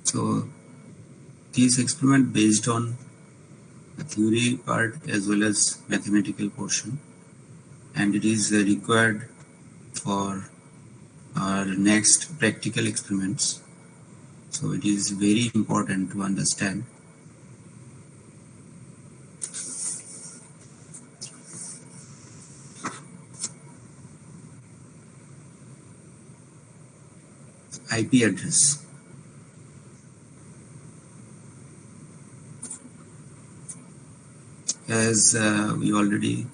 So this experiment based on the theory part as well as mathematical portion, and it is required for our next practical experiments. So it is very important to understand. IP address. As we already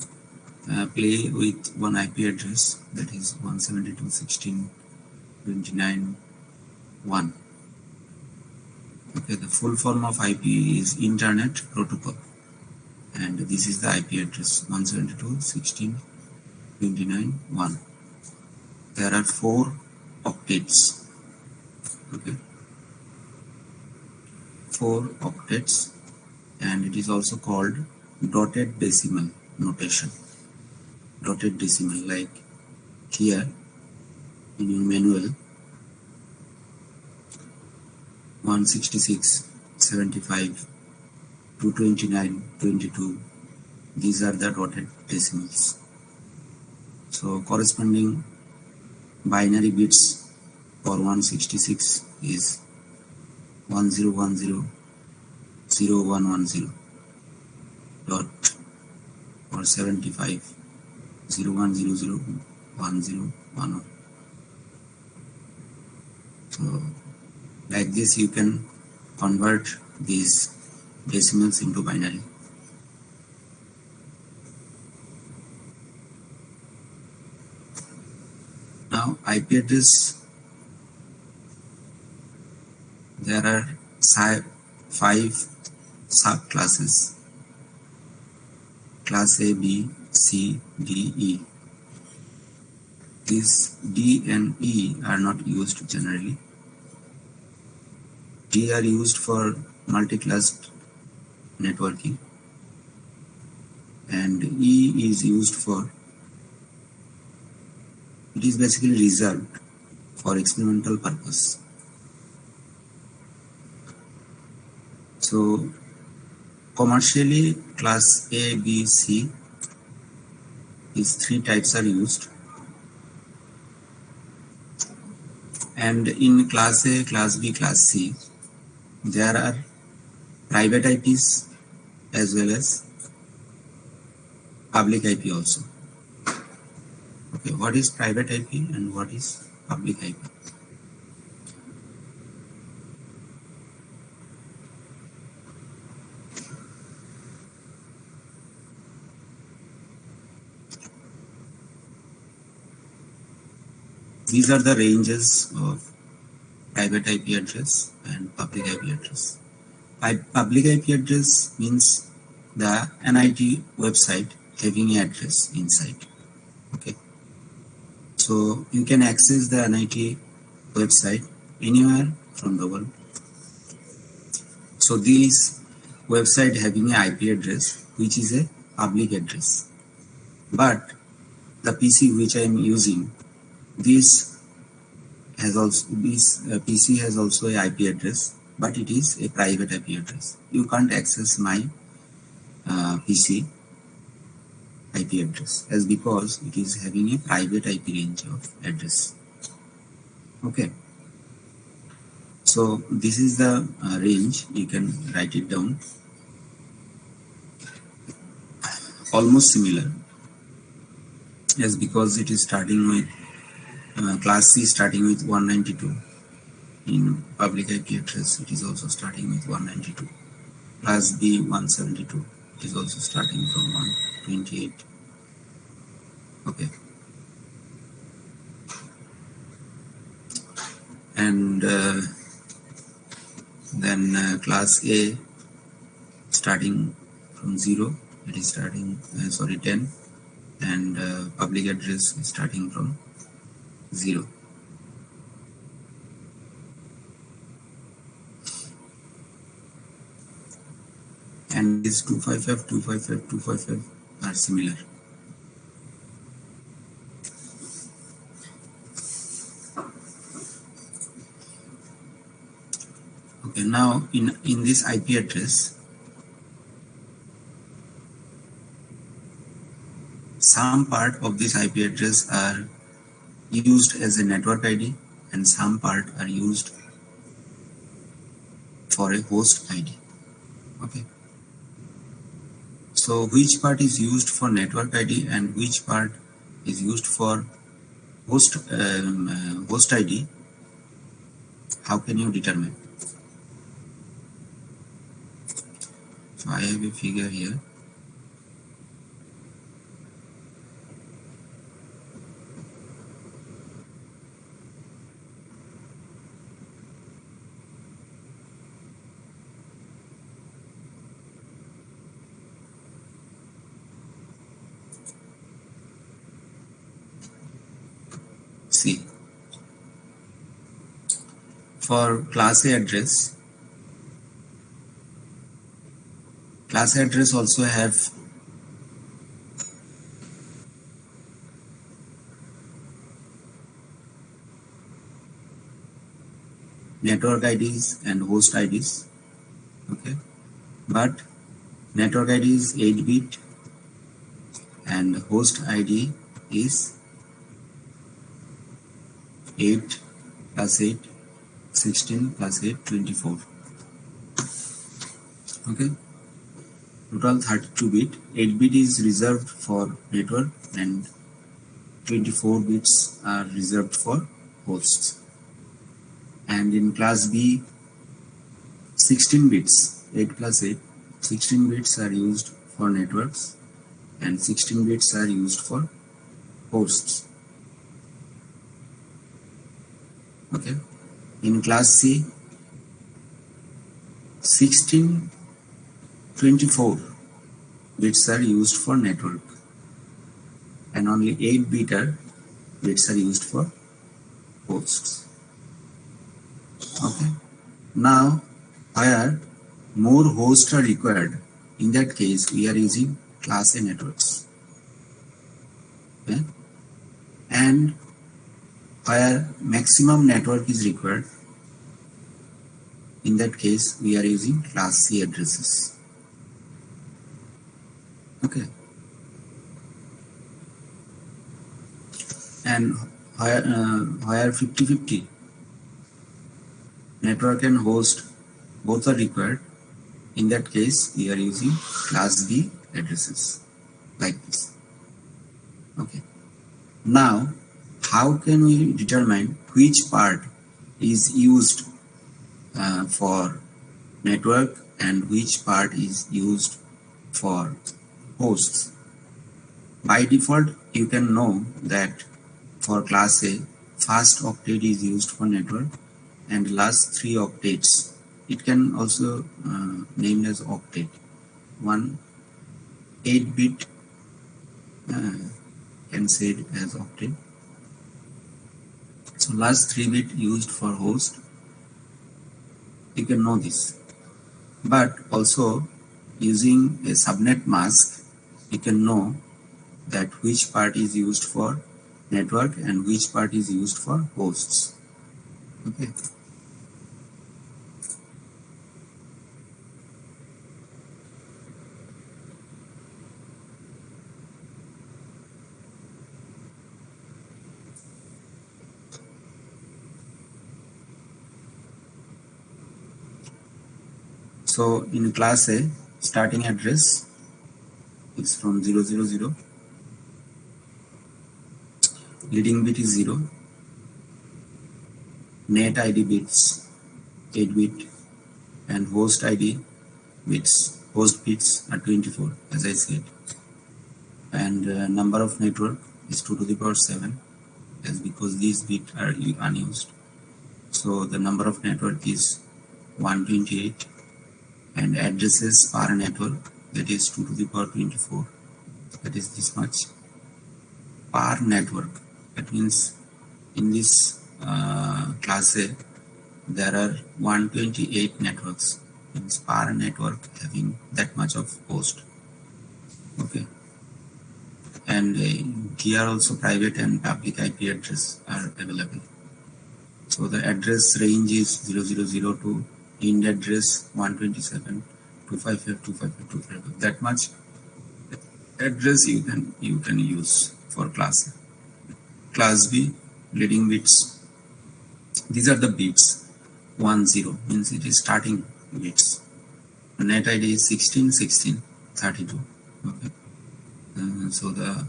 play with one IP address, that is 172.16.29.1. Okay, the full form of IP is Internet Protocol, and this is the IP address 172.16.29.1. There are 4 octets. Okay, 4 octets, and it is also called dotted decimal notation. Dotted decimal, like here in your manual, 166, 75, 229, 22. These are the dotted decimals. So corresponding binary bits for 166 is 10100110 dot, or 75 01001011. So like this you can convert these decimals into binary. Now IP address, there are 5 subclasses: class A, B, C, D, E. These D and E are not used generally. D are used for multi-class networking, and E is used for, it is basically reserved for experimental purpose. So commercially, class A, B, C, these 3 types are used, and in class A, class B, class C, there are private IPs as well as public IP also. Okay, what is private IP and what is public IP? These are the ranges of private IP address and public IP address. Public IP address means the NIT website having an address inside. Okay, so you can access the NIT website anywhere from the world. So this website having an IP address which is a public address, but the PC which I am using, this PC has also a IP address, but it is a private IP address. You can't access my PC IP address, as because it is having a private IP range of address. Okay, so this is the range. You can write it down. Almost similar, as because it is starting with class C starting with 192. In public IP address, it is also starting with 192. Class B 172. It is also starting from 128. Okay, and then class A starting from 0. It is starting 10, and public address is starting from 0. And these 255, 255, 255 are similar. Okay, now in this IP address, some part of this IP address are used as a network ID and some part are used for a host ID. Okay, so which part is used for network ID and which part is used for host ID? How can you determine? So I have a figure here. See, for class A address also have network IDs and host IDs. Okay, but network ID is 8-bit and host ID is 8 plus 8, 16 plus 8, 24. Okay, total 32-bit. 8-bit is reserved for network and 24 bits are reserved for hosts. And in class B, 16 bits, 8 plus 8, 16 bits are used for networks and 16 bits are used for hosts. Okay, in class C, 24 bits are used for network and only 8 bits are used for hosts. Okay, now where more hosts are required, in that case we are using class A networks. Okay, and where maximum network is required, in that case we are using class C addresses. Okay, and where 50-50 network and host both are required, in that case we are using class B addresses like this. Okay, now how can we determine which part is used for network and which part is used for hosts? By default, you can know that for class A, first octet is used for network and last 3 octets. It can also named as octet. One 8-bit can say it as octet. So last 3-bit used for host. You can know this. But also using a subnet mask, you can know that which part is used for network and which part is used for hosts. Okay. So in class A, starting address is from 000, leading bit is 0, net ID bits 8-bit, and host ID bits, host bits are 24, as I said, and number of network is 2 to the power 7, as because these bits are unused. So the number of network is 128, and addresses per network, that is 2 to the power 24, that is this much per network. That means in this class A there are 128 networks, means per network having that much of host. Okay, and here also private and public IP address are available. So the address range is 000 to IND address 127.255.255.255. That much address you can use for class A. Class B, leading bits. These are the bits. 10 means it is starting bits. Net ID is 16, 16, 32. Okay. So the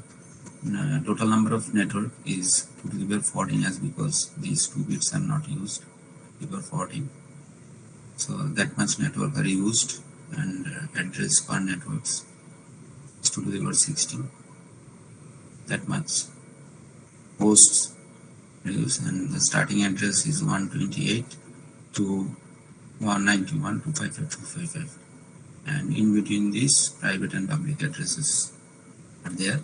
total number of network is 2 to the power 14, as because these two bits are not used, 2 to the power 14. So that much network are used, and address per networks is 2 to the power 16. That much hosts used, and the starting address is 128 to 191.255.255, and in between these private and public addresses are there.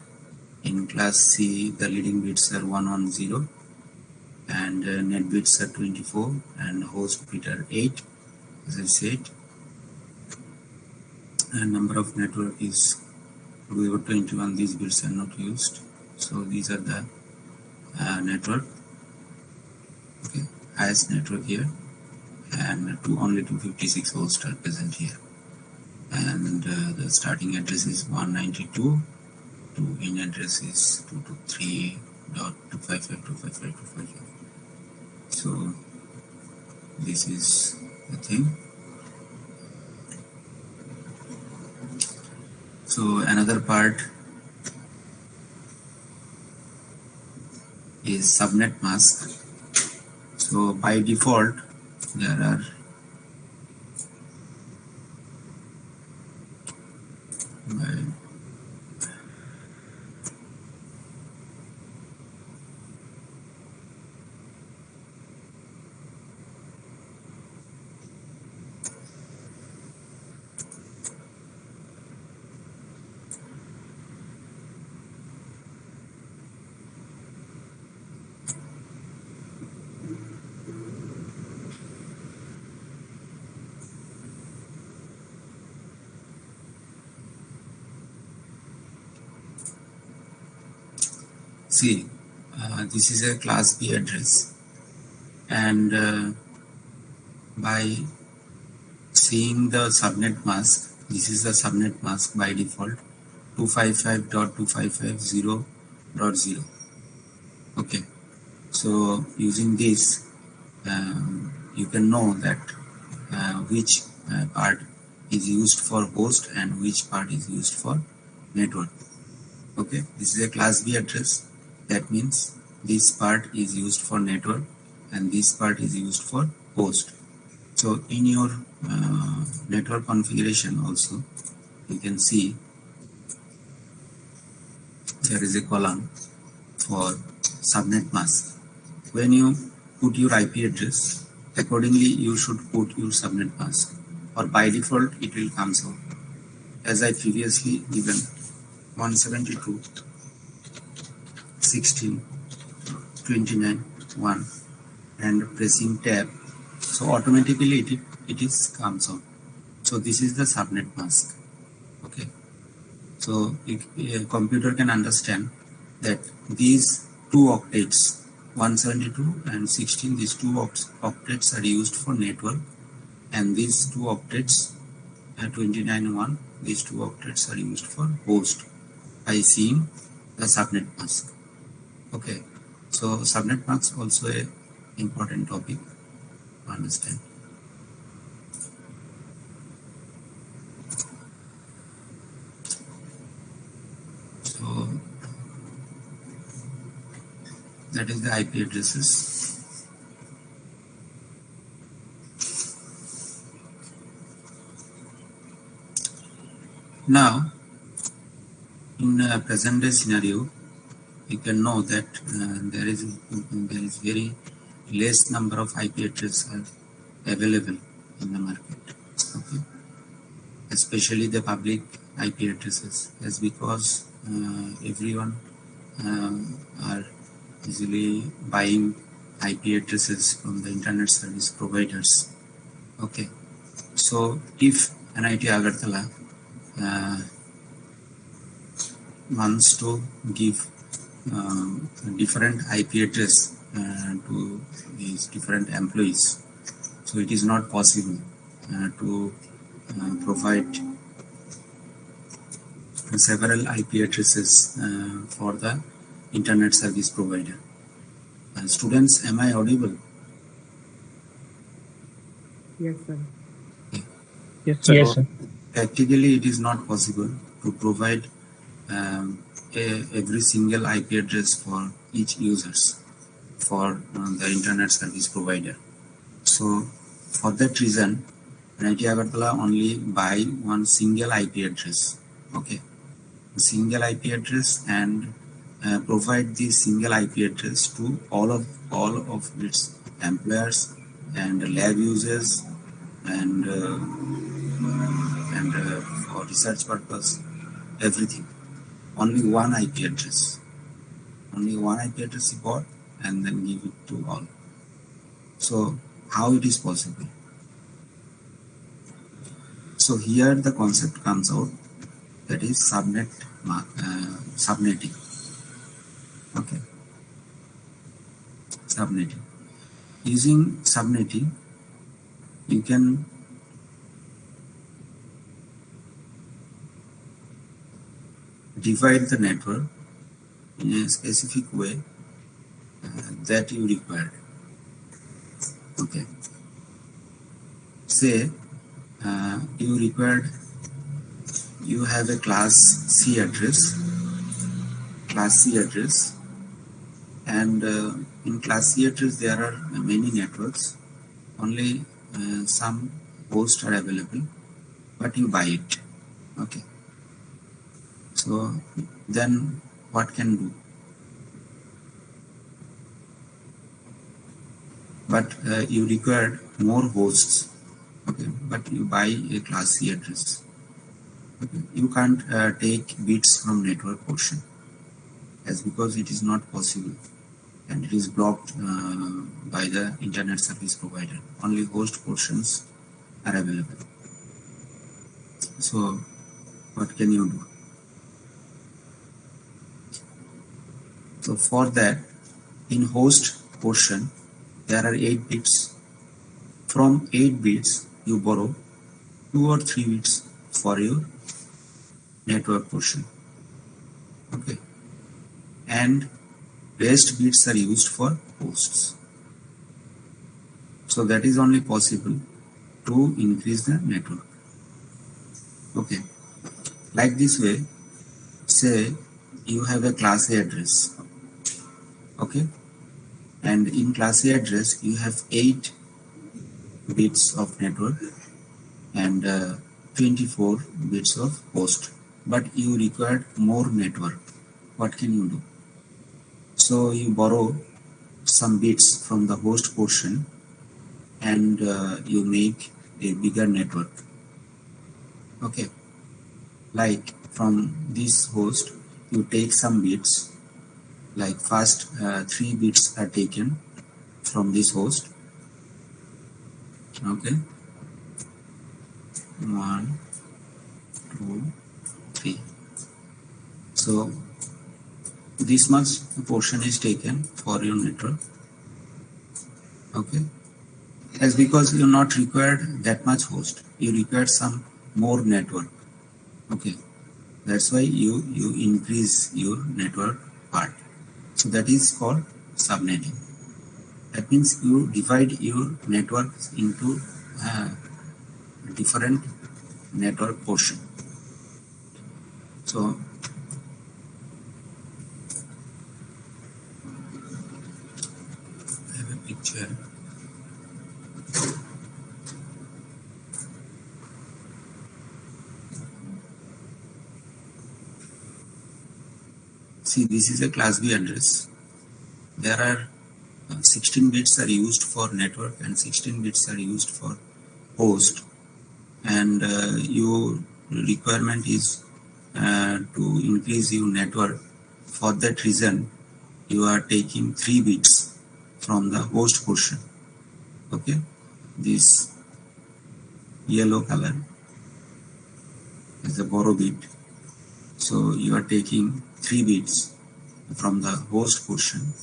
In class C, the leading bits are 110 and net bits are 24 and host bit are 8, as I said, and number of network is 21. These bits are not used, so these are the network. Okay, highest network here, and only 256 hosts are present here, and the starting address is 192 to in address is 223.255.255.255. So this is the thing. So another part is subnet mask. So by default there are see, this is a class B address, and by seeing the subnet mask, this is the subnet mask by default 255.255.0.0. okay, so using this you can know that which part is used for host and which part is used for network. Okay, this is a class B address. That means this part is used for network and this part is used for host. So in your network configuration also, you can see there is a column for subnet mask. When you put your IP address, accordingly you should put your subnet mask, or by default it will come so. As I previously given 172.16.29.1 and pressing tab, so automatically it is comes out. So this is the subnet mask. Okay, so if a computer can understand that these two octets 172 and 16, these two octets are used for network, and these two octets 29.1, these two octets are used for host, by seeing the subnet mask. Okay, so subnet mask also a important topic to understand. So that is the IP addresses. Now in a present day scenario, you can know that there is very less number of IP addresses available in the market. Okay, especially the public IP addresses, as because everyone are easily buying IP addresses from the internet service providers. Okay, so if NIT Agartala wants to give different IP address to these different employees, so it is not possible. to provide several IP addresses for the internet service provider. Students, am I audible? Yes, sir. Yes, sir. So, practically, it is not possible to provide every single IP address for each users for the internet service provider. So, for that reason, NIT Agartala only buy one single IP address. Okay, single IP address, and provide this single IP address to all of its employers and lab users and for research purpose, everything. Only one IP address. Only one IP address you bought and then give it to all. So how it is possible? So here the concept comes out, that is subnetting. Okay, subnetting. Using subnetting, you can divide the network in a specific way that you require. Okay, say you have a class C address, and in class C address there are many networks. Only some hosts are available, but you buy it. Okay, so then what can do? But you require more hosts. Okay, but you buy a class C address. Okay. You can't take bits from network portion, as because it is not possible and it is blocked by the internet service provider. Only host portions are available. So what can you do? So for that, in host portion there are 8 bits. From 8 bits you borrow 2 or 3 bits for your network portion. Okay, and rest bits are used for hosts. So that is only possible to increase the network. Okay, like this way, say you have a class A address. Okay, and in class A address you have 8 bits of network and 24 bits of host, but you require more network. What can you do? So you borrow some bits from the host portion and you make a bigger network. Okay, like from this host you take some bits, like first 3 bits are taken from this host. Okay, 1, 2, 3. So this much portion is taken for your network. Okay, as because you not required that much host, you require some more network. Okay, that's why you increase your network part. So that is called subnetting. That means you divide your network into different network portion. So I have a picture. See, this is a class B address. There are 16 bits are used for network and 16 bits are used for host, and your requirement is to increase your network. For that reason you are taking 3 bits from the host portion. Okay, this yellow color is the borrow bit, so you are taking 3 bits from the host portion,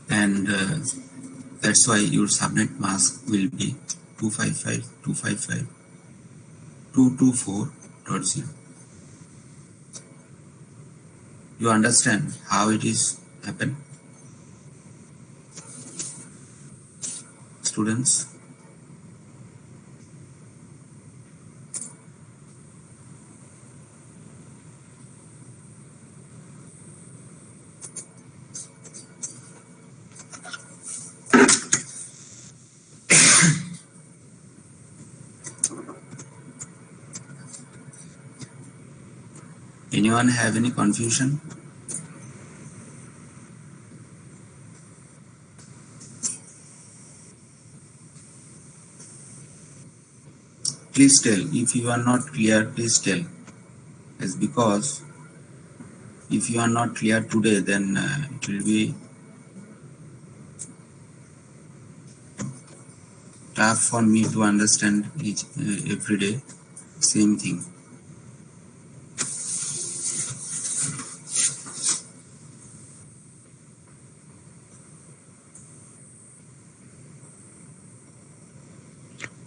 and That's why your subnet mask will be 255.224.0. You understand how it is happen, students? Anyone have any confusion? Please tell. If you are not clear, please tell. It's because if you are not clear today, then it will be tough for me to understand every day same thing.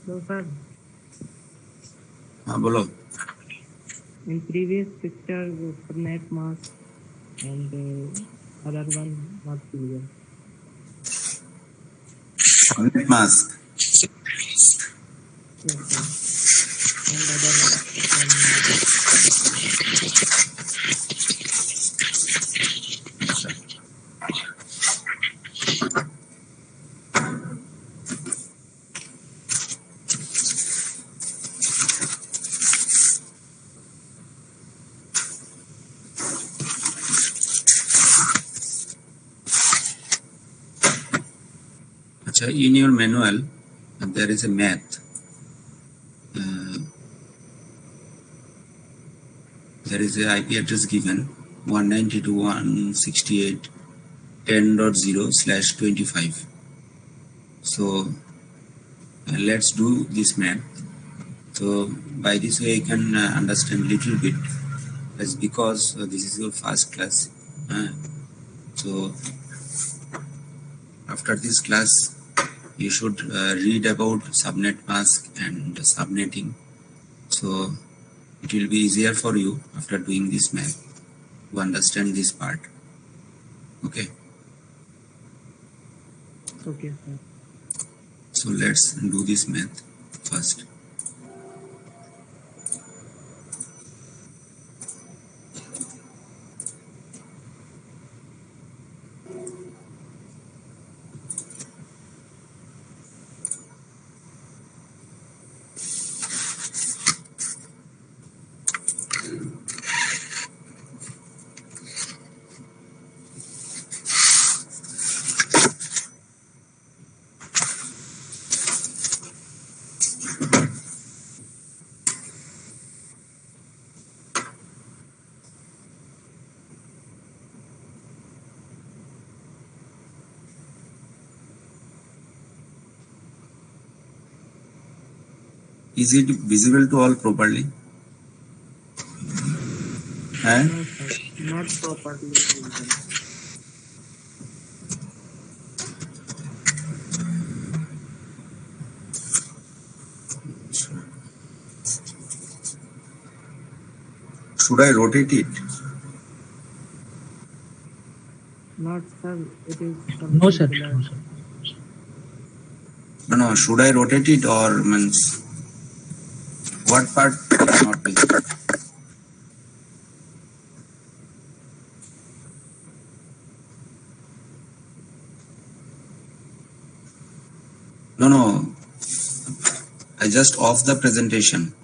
So, sir, Bolo. in previous picture, subnet mask and other one not clear. Subnet mask. Yes, sir. And other one. In your manual, there is a math. There is a IP address given 192.168.10.0/25. So let's do this math. So by this way, you can understand little bit. That's because this is your first class. So after this class, you should read about subnet mask and subnetting. So it will be easier for you after doing this math to understand this part. Okay. Okay, sir. So let's do this math first. Is it visible to all properly? No, sir. Not properly visible. Should I rotate it? Not, sir. It is No, sir. blurred. No, sir. No, should I rotate it or means what part is not visible? No. I just off the presentation.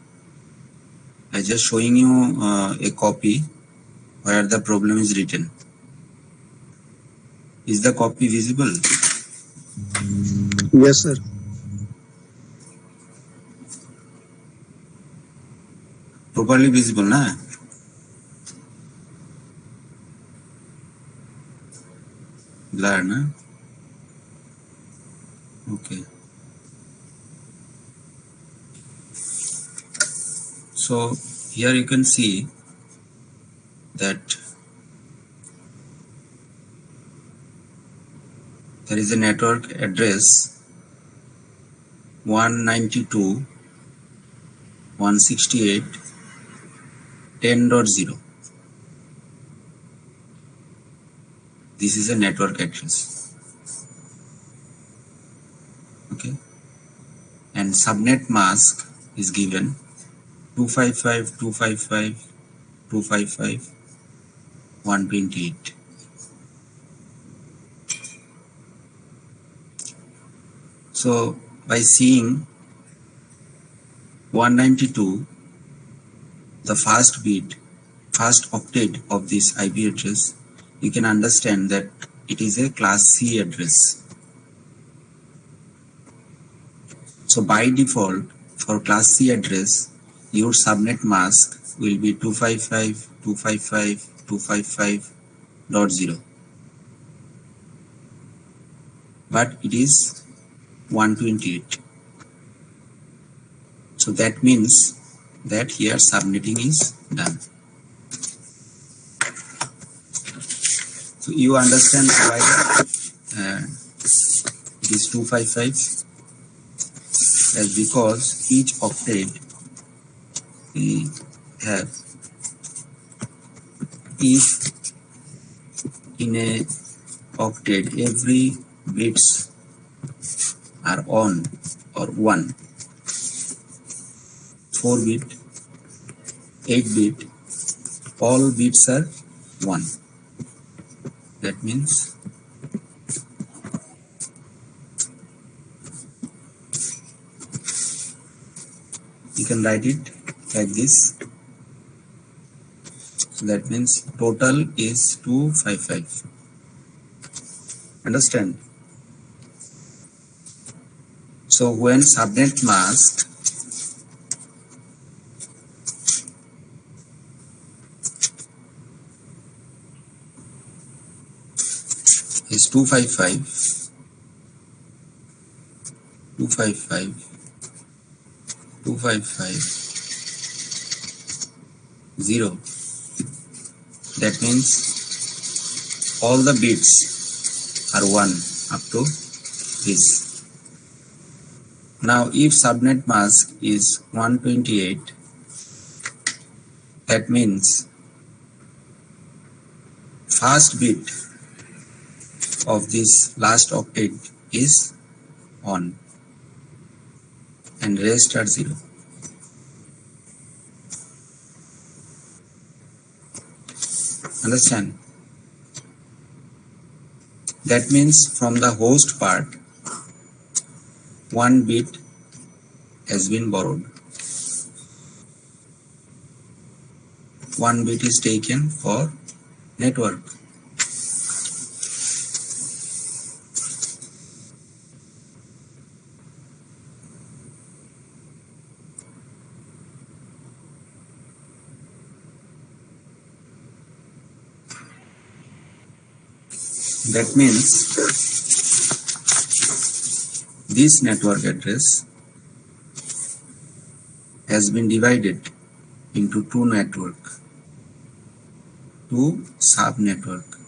I just showing you a copy where the problem is written. Is the copy visible? Yes, sir. Properly visible, na? Blur, na? Okay. So here you can see that there is a network address 192.168.10.0. This is a network address. Okay, and subnet mask is given 255.255.255.128. So by seeing 192, the first octet of this IP address, you can understand that it is a class C address. So by default, for class C address, your subnet mask will be 255.255.255.0, but it is 128. So that means that here subnetting is done. So you understand why it is 255? That's because each octet we have, if in a octet every bits are on or 1, 4 bit, 8 bit, all bits are 1. That means you can write it like this. So that means total is 255. Understand? So when subnet mask is 255, 255, 255, 0, that means all the bits are 1 up to this. Now if subnet mask is 128, that means first bit of this last octet is on and rest are 0. Understand? That means from the host part, 1 bit has been borrowed. 1 bit is taken for network. That means this network address has been divided into two sub-network.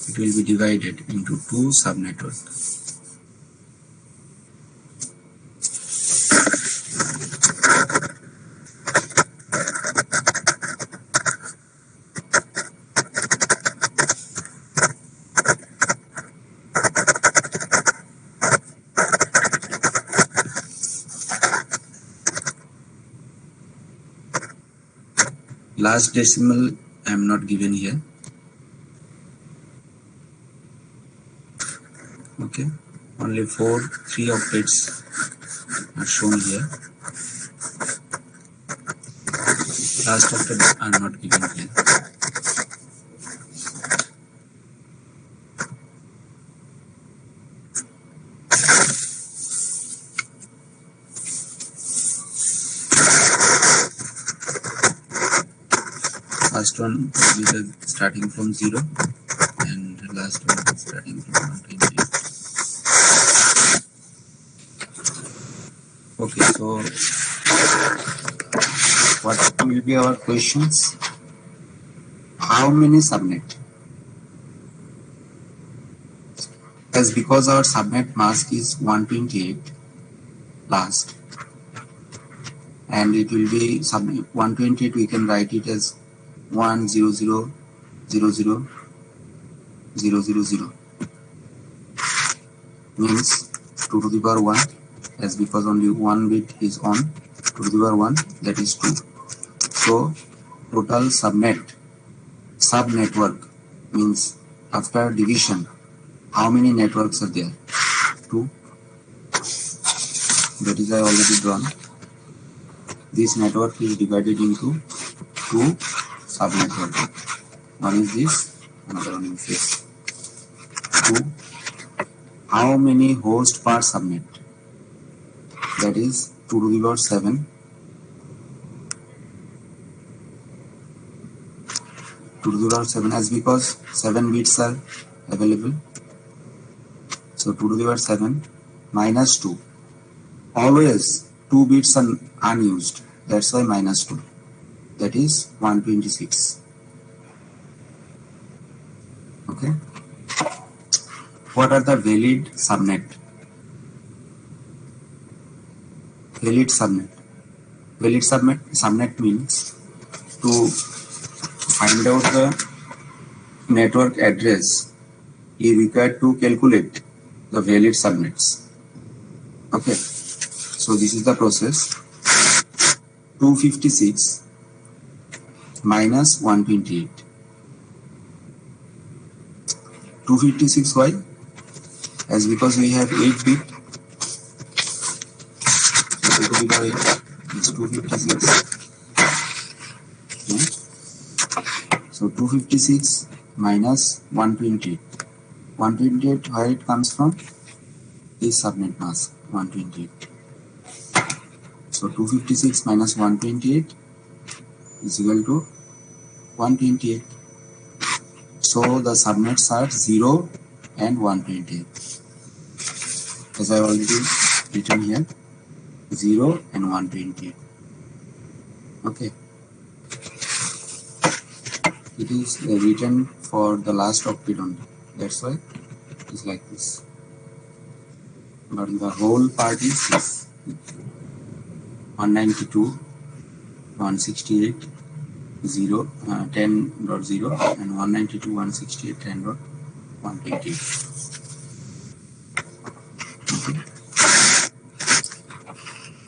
It will be divided into two sub-network. Last decimal I am not given here. Okay, only 3 octets are shown here. Last octets are not given here. First one will be the starting from 0 and the last one is starting from 128. Okay, so what will be our questions? How many subnet? because our subnet mask is 128 last, and it will be 128, we can write it as 100000000, means 2 to the power 1, as because only one bit is on, 2 to the power 1, that is 2. So total subnetwork means after division how many networks are there? 2. That is I already drawn. This network is divided into 2 subnetworks. One is this, another one is this. 2. How many hosts per subnet? That is 2 to the power 7. 2 to the power 7, as because 7 bits are available. So 2 to the power 7 minus 2. Always 2 bits are unused. That's why minus 2. That is 126. Okay. What are the valid subnet? Valid subnet means to find out the network address, you require to calculate the valid subnets. Okay. So this is the process. 256 minus 128. 256 why? As because we have 8 bit. So 2 to the power 8 is 256. Okay. So 256 minus 128. 128 where it comes from? This subnet mask 128. So 256 minus 128 is equal to 128. So the subnets are 0 and 128. As I already written here, 0 and 128. Okay. It is written for the last octet only. That's why it is like this. But the whole part is this. 192, 168, 0, 10.0 and 192, 168, 10.128. Okay.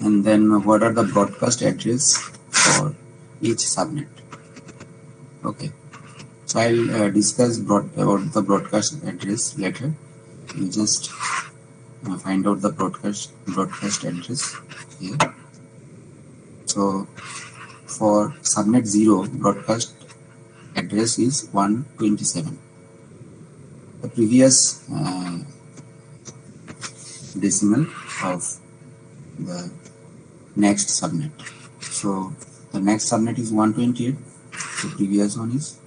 And then what are the broadcast address for each subnet? Okay. So I'll discuss about the broadcast address later. You just find out the broadcast address here. So for subnet 0, broadcast address is 127. The previous decimal of the next subnet. So the next subnet is 128. The previous one is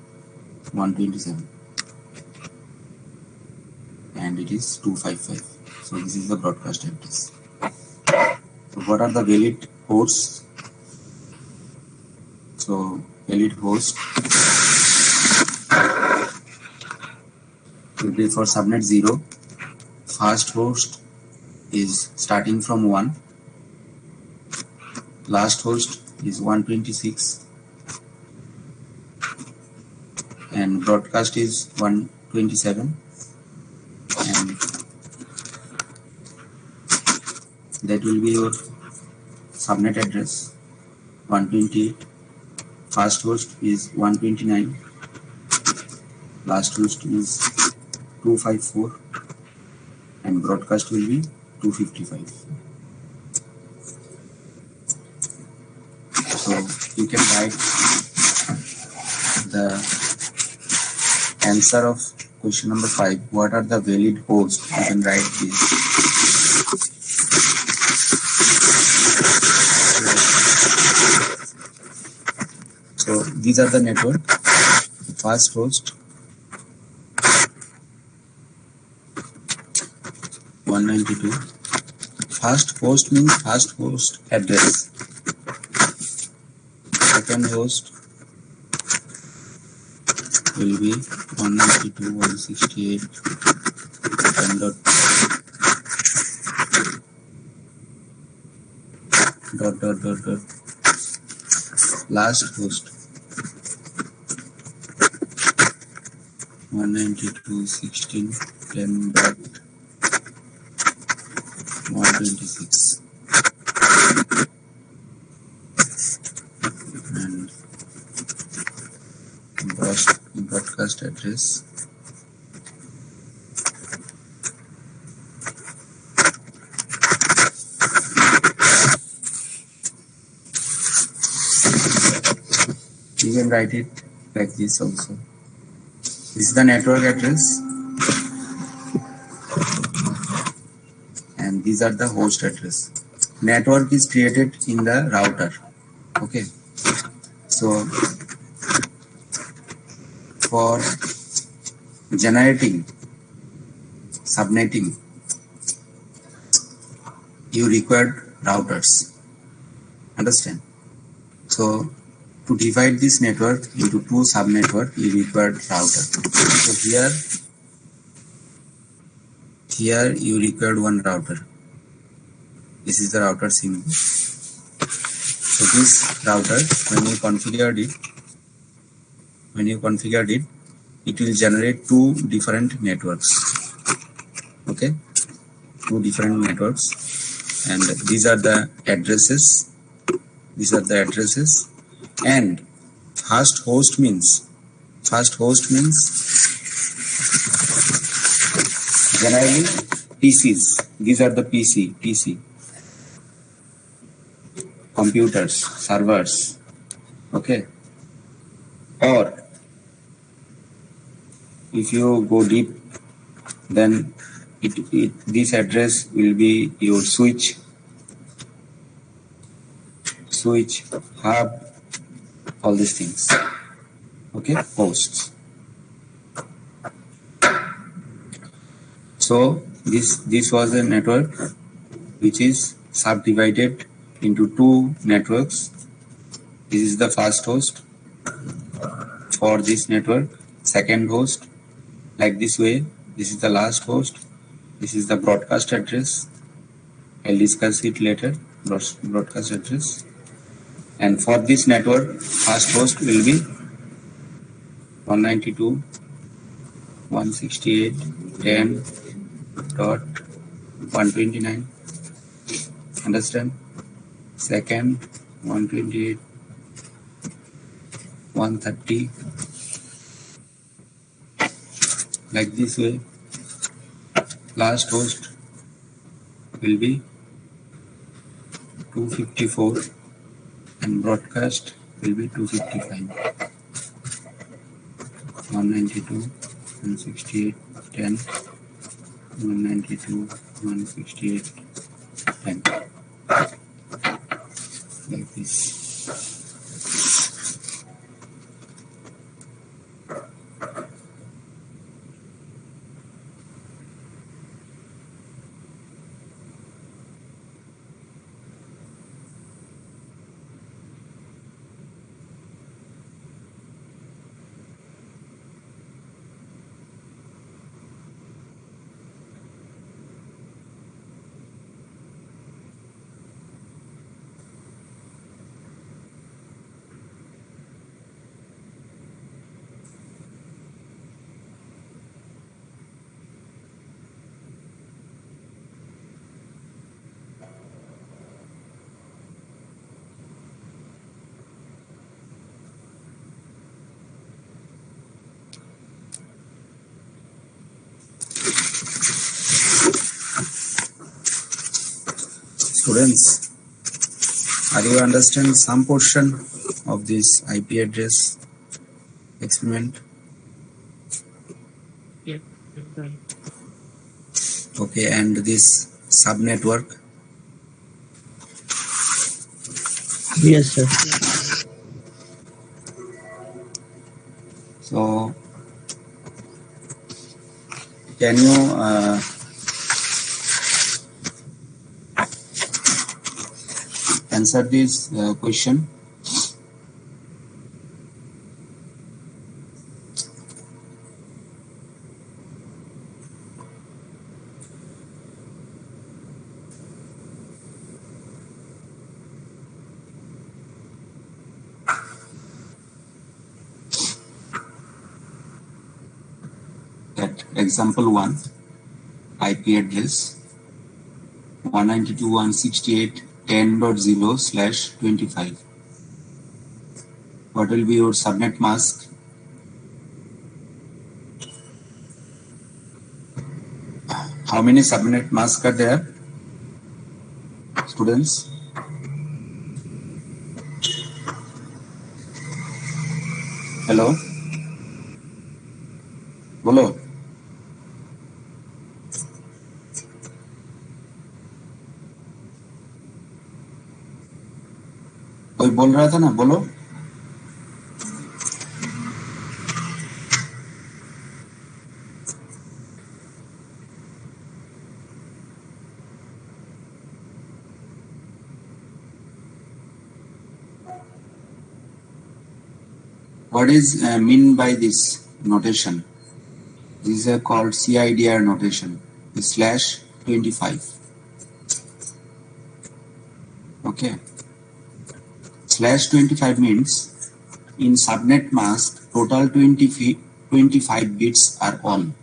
127. And it is 255. So this is the broadcast address. So what are the valid hosts? So valid host will be for subnet 0. First host is starting from 1. Last host is 126. And broadcast is 127. And that will be your subnet address 128. First host is 129. Last host is 254. And broadcast will be 255. So you can write the answer of question number 5. What are the valid hosts? You can write this. So these are the network. First host 192. First host means first host address. Second host will be 192, 168, 10 dot last host 192.16.10.126 and broadcast address you can write it like this also. This is the network address and these are the host address. Network is created in the router. Okay, so for generating subnetting you require routers. Understand? So to divide this network into two subnetwork you require router. So here you required one router. This is the router symbol. So this router, when you configured it, it will generate two different networks. Okay, two different networks, and these are the addresses. And first host means generally PCs. These are the PC computers, servers. Okay, or if you go deep, then this address will be your switch, hub, all these things. Okay, hosts. So this was a network which is subdivided into two networks. This is the first host for this network, second host like this way. This is the last host. This is the broadcast address. I'll discuss it later. Broadcast address. And for this network, first host will be 192.168.10.129. Understand? Second 128.130 like this way. Last host will be 254 and broadcast will be 255. 192, 168, 10, 192, 168, 10. Like this. Students, are you understand some portion of this IP address experiment? Yes, sir. Okay, and this subnetwork? Yes, sir. So, can you answer this question? example 1, IP address 192.168.10.0/25. What will be your subnet mask? How many subnet masks are there, students? Hello? बोलो. कोई बोल रहा था ना, बोलो. What is mean by this notation? These are called CIDR notation, /25. Okay. /25 means in subnet mask total 25 bits are on.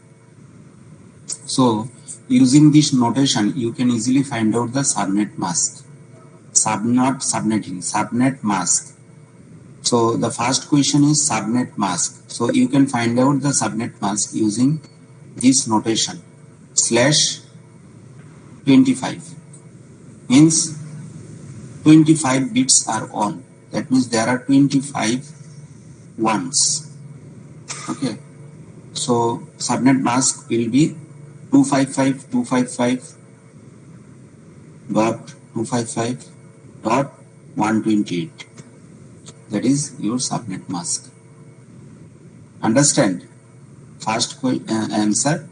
So using this notation you can easily find out the subnet mask. Subnet mask. So the first question is subnet mask. So you can find out the subnet mask using this notation /25 means 25 bits are on. That means there are 25 ones. Okay. So subnet mask will be 255.255.255.128. That is your subnet mask. Understand? First answer.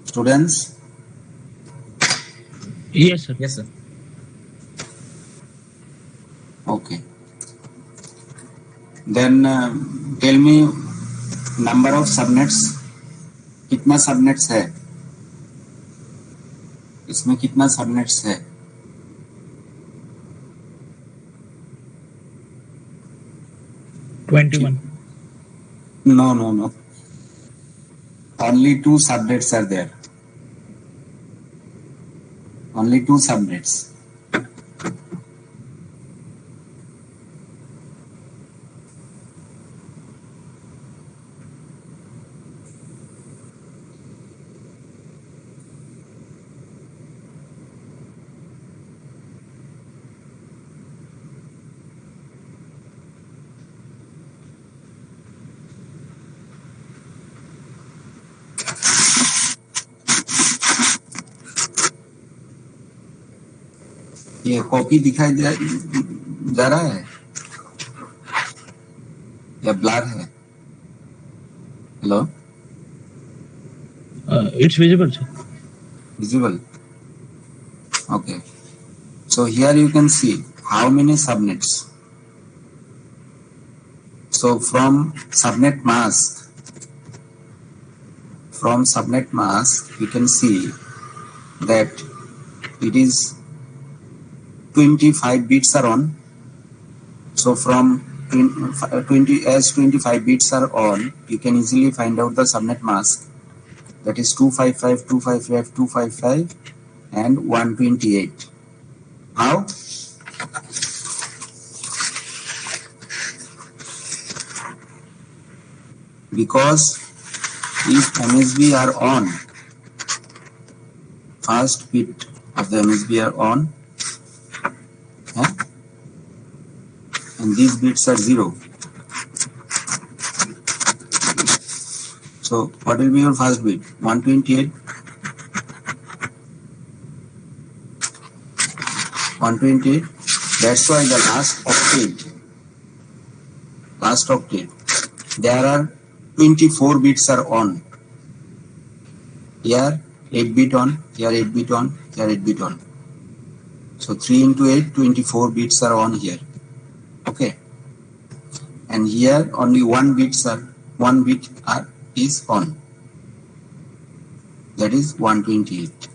Students? Yes, sir. Yes, sir. Okay. Then tell me number of subnets. कितना subnets है? इसमें कितना subnets है? No. Only 2 subnets are there. Only 2 subnets. ये copy दिखाई जा रहा है या ब्लर है? Hello, It's visible, sir. visible. Okay, so here you can see how many subnets. So from subnet mask you can see that it is 25 bits are on. So from 25 bits are on, you can easily find out the subnet mask. That is 255, 255, 255 and 128. How? Because if MSB are on, first bit of the MSB are on, and these bits are 0. So what will be your first bit? 128. 128. That's why the last octave, there are 24 bits are on. Here 8 bit on, here 8 bit on, here 8 bit on. So 3 into 8, 24 bits are on here. Okay. And here only 1 bit is on. That is 128.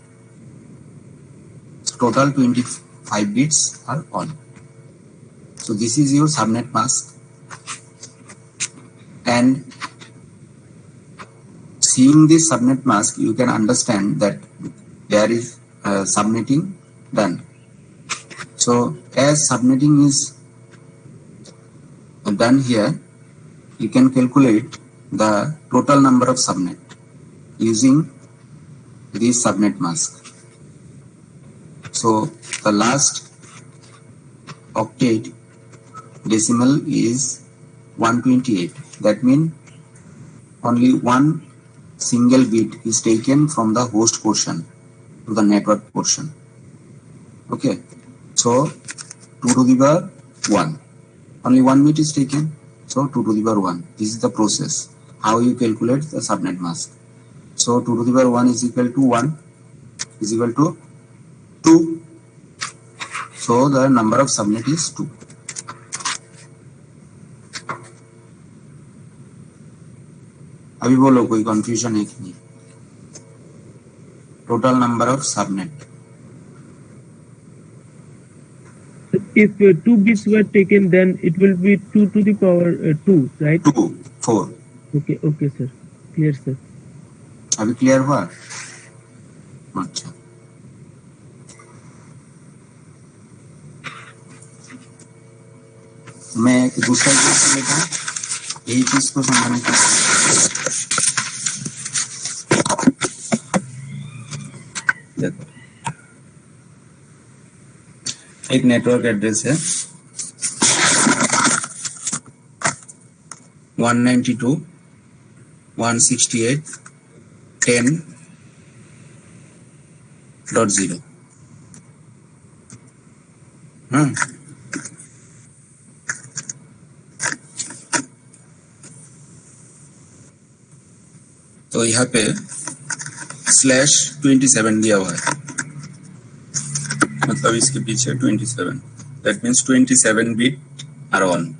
So total 25 bits are on. So this is your subnet mask. and seeing this subnet mask, you can understand that there is subnetting done. So as subnetting is done here, you can calculate the total number of subnet using this subnet mask. So the last octet decimal is 128. That means only one single bit is taken from the host portion to the network portion. Okay, so 2 to the power 1. Only one bit is taken, so 2 to the power 1. This is the process how you calculate the subnet mask. So 2 to the power 1 is equal to 1 is equal to 2. So the number of subnet is 2. अभी बोलो कोई confusion है कि नहीं? Total number of subnet. If 2 bits were taken, then it will be 2 to the power 2, right? 2, 4. Okay, okay, sir. Clear, sir. अभी clear हुआ? अच्छा. मैं एक दूसरा क्वेश्चन लेता हूँ यही चीज को समझने की. देखो एक नेटवर्क एड्रेस है 192.168.10.0. तो यहाँ पे /27 दिया हुआ है, मतलब इसके पीछे 27. That means 27 bit are on.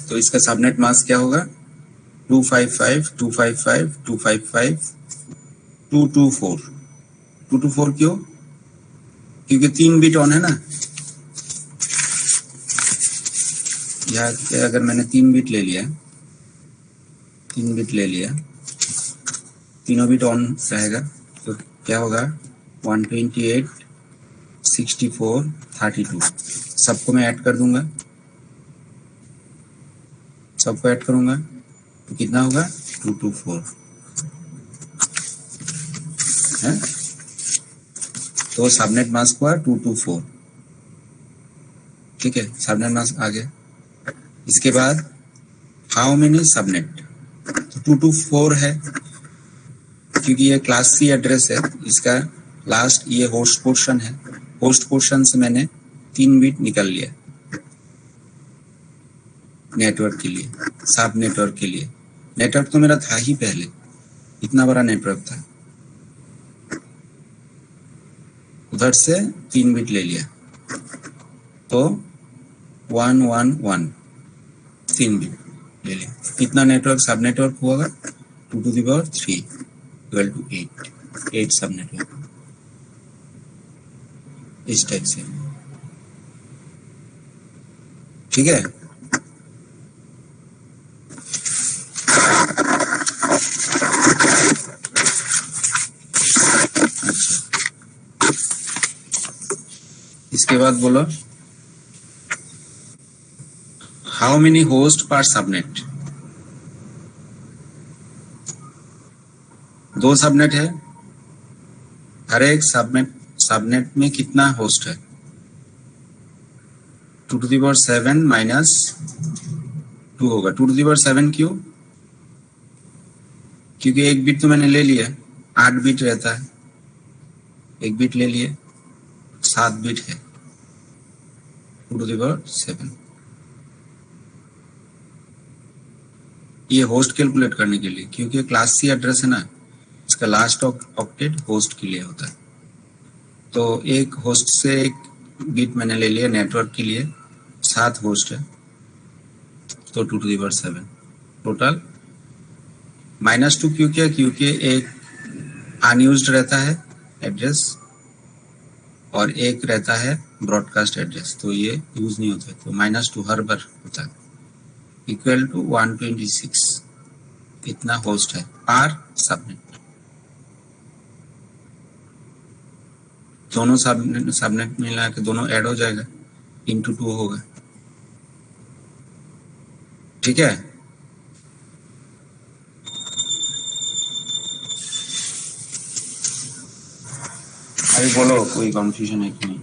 तो इसका सबनेट मास्क क्या होगा? 255.255.255.224. 224 क्यों? क्योंकि 3 बिट ऑन है ना. यहाँ अगर मैंने 3 बिट ले लिया, 3 बिट ले लिया, तीनों बिट ऑन रहेगा, तो क्या होगा? 128, 64, 32. सबको मैं ऐड कर दूंगा, सबको ऐड करूंगा तो कितना होगा? 224 है. तो सबनेट मास्क हुआ 224. ठीक है, सबनेट मास्क आ गया. इसके बाद हाउ मेनी सबनेट? तो 224 है क्योंकि ये क्लास सी एड्रेस है. इसका लास्ट ये होस्ट पोर्शन है. होस्ट पोर्शन से मैंने 3 बिट निकल लिया नेटवर्क के लिए, सब नेटवर्क के लिए. नेटवर्क तो मेरा था ही पहले, इतना बड़ा नेटवर्क था. उधर से 3 बिट ले लिया तो 111 3 बिट ले लिया. कितना नेटवर्क सब नेटवर्क होगा? 2 to the power 3 equal to 8 sub network. इस टाइप से. ठीक है. अच्छा, इसके बाद बोलो हाउ मेनी होस्ट पर सबनेट? 2 सबनेट है. हर एक सबनेट में कितना होस्ट है? 2 to the power 7 माइनस 2 होगा. 2 to the power 7 क्यों? क्योंकि एक बिट तो मैंने ले लिया, 8 बिट रहता है, एक बिट ले लिए, 7 बिट है. 2 to the power 7. ये होस्ट कैलकुलेट करने के लिए, क्योंकि क्लास सी एड्रेस है ना, इसका लास्ट ऑक्टेट होस्ट के लिए होता है. तो एक होस्ट से एक बिट मैंने ले लिया नेटवर्क के लिए, 7 होस्ट है, तो 2 to the power 7 टोटल. -2 क्यों किया? क्योंकि एक अनयूज्ड रहता है एड्रेस और एक रहता है ब्रॉडकास्ट एड्रेस, तो ये यूज नहीं होता है, तो -2 हर बार होता है. इक्वल टू 126 इतना होस्ट है पर सबनेट। दोनों सबनेट मिला के दोनों ऐड हो जाएगा, इंटू 2 होगा। ठीक है, अभी बोलो कोई कंफ्यूजन है कि नहीं?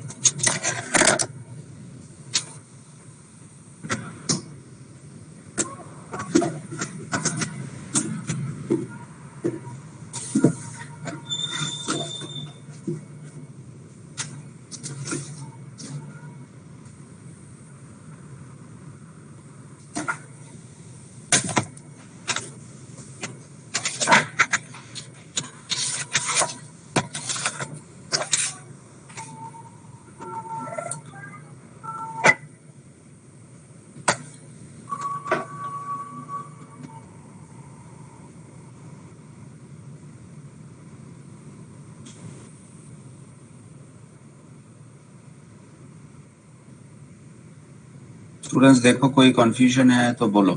स्टूडेंट्स देखो कोई कंफ्यूजन है तो बोलो,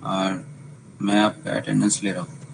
और मैं आपका अटेंडेंस ले रहा हूँ।